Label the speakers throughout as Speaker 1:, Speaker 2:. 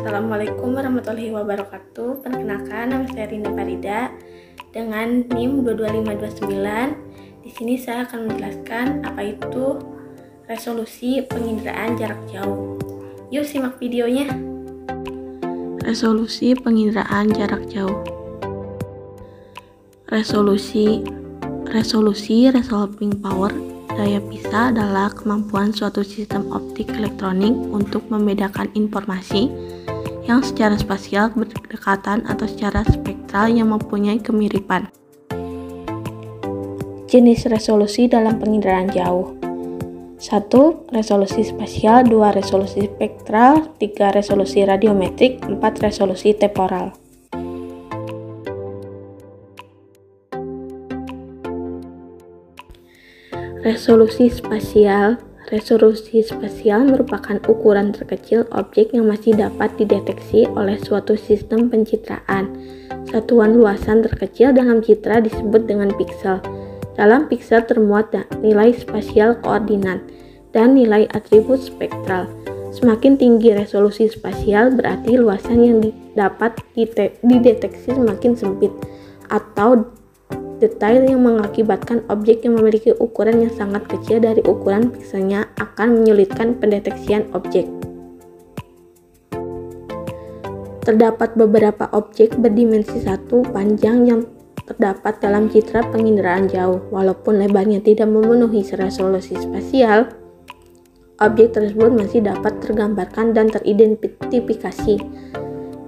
Speaker 1: Assalamualaikum warahmatullahi wabarakatuh. Perkenalkan, nama saya Rinda Farida dengan NIM 22529. Di sini saya akan menjelaskan apa itu resolusi penginderaan jarak jauh. Yuk simak videonya. Resolusi penginderaan jarak jauh. Resolusi resolving power, daya pisah adalah kemampuan suatu sistem optik elektronik untuk membedakan informasi yang secara spasial berdekatan atau secara spektral yang mempunyai kemiripan. Jenis resolusi dalam penginderaan jauh. 1. Resolusi spasial, 2. Resolusi spektral, 3. Resolusi radiometrik, 4. Resolusi temporal. Resolusi spasial. Resolusi spasial merupakan ukuran terkecil objek yang masih dapat dideteksi oleh suatu sistem pencitraan. Satuan luasan terkecil dalam citra disebut dengan piksel. Dalam piksel termuat nilai spasial koordinat dan nilai atribut spektral. Semakin tinggi resolusi spasial berarti luasan yang dapat dideteksi semakin sempit, atau detail yang mengakibatkan objek yang memiliki ukuran yang sangat kecil dari ukuran pikselnya akan menyulitkan pendeteksian objek. Terdapat beberapa objek berdimensi 1 panjang yang terdapat dalam citra penginderaan jauh. Walaupun lebarnya tidak memenuhi resolusi spasial, objek tersebut masih dapat tergambarkan dan teridentifikasi.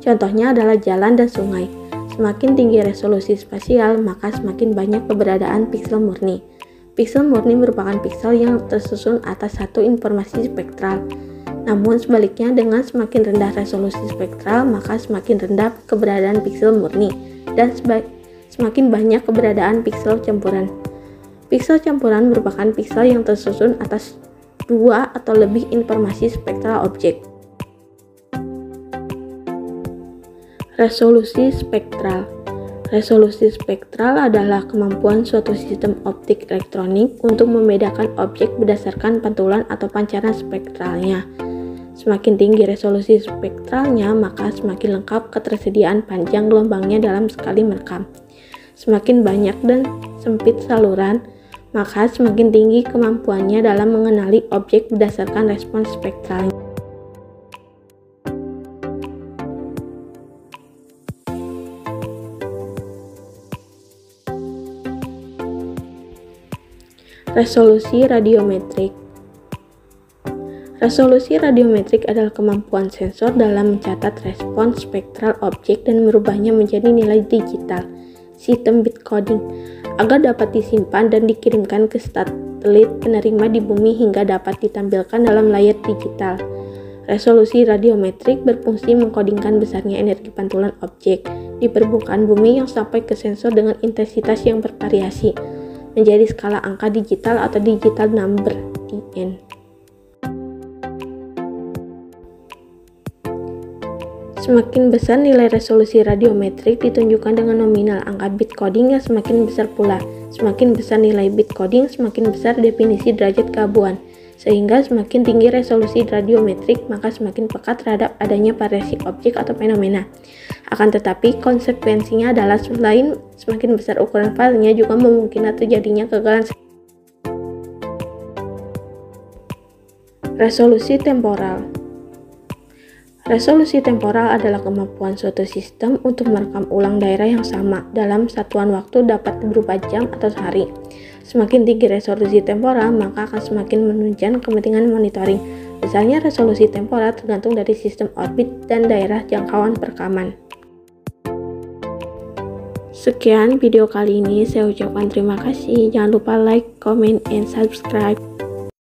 Speaker 1: Contohnya adalah jalan dan sungai. Semakin tinggi resolusi spasial, maka semakin banyak keberadaan piksel murni. Piksel murni merupakan piksel yang tersusun atas satu informasi spektral. Namun sebaliknya, dengan semakin rendah resolusi spektral, maka semakin rendah keberadaan piksel murni dan semakin banyak keberadaan piksel campuran. Piksel campuran merupakan piksel yang tersusun atas dua atau lebih informasi spektral objek. Resolusi spektral. Resolusi spektral adalah kemampuan suatu sistem optik elektronik untuk membedakan objek berdasarkan pantulan atau pancaran spektralnya. Semakin tinggi resolusi spektralnya, maka semakin lengkap ketersediaan panjang gelombangnya dalam sekali merekam. Semakin banyak dan sempit saluran, maka semakin tinggi kemampuannya dalam mengenali objek berdasarkan respons spektralnya. Resolusi radiometrik. Resolusi radiometrik adalah kemampuan sensor dalam mencatat respons spektral objek dan merubahnya menjadi nilai digital, sistem bit coding, agar dapat disimpan dan dikirimkan ke satelit penerima di bumi hingga dapat ditampilkan dalam layar digital. Resolusi radiometrik berfungsi mengkodingkan besarnya energi pantulan objek di permukaan bumi yang sampai ke sensor dengan intensitas yang bervariasi menjadi skala angka digital atau digital number (DN). Semakin besar nilai resolusi radiometrik ditunjukkan dengan nominal angka bit coding yang semakin besar pula. Semakin besar nilai bit coding, semakin besar definisi derajat keabuan. Sehingga semakin tinggi resolusi radiometrik, maka semakin peka terhadap adanya variasi objek atau fenomena. Akan tetapi, konsekuensinya adalah selain semakin besar ukuran filenya juga memungkinkan terjadinya kegagalan. Resolusi temporal. Resolusi temporal adalah kemampuan suatu sistem untuk merekam ulang daerah yang sama dalam satuan waktu dapat berupa jam atau hari. Semakin tinggi resolusi temporal, maka akan semakin menunjang kepentingan monitoring. Besarnya resolusi temporal tergantung dari sistem orbit dan daerah jangkauan perekaman. Sekian video kali ini, saya ucapkan terima kasih. Jangan lupa like, comment, and subscribe.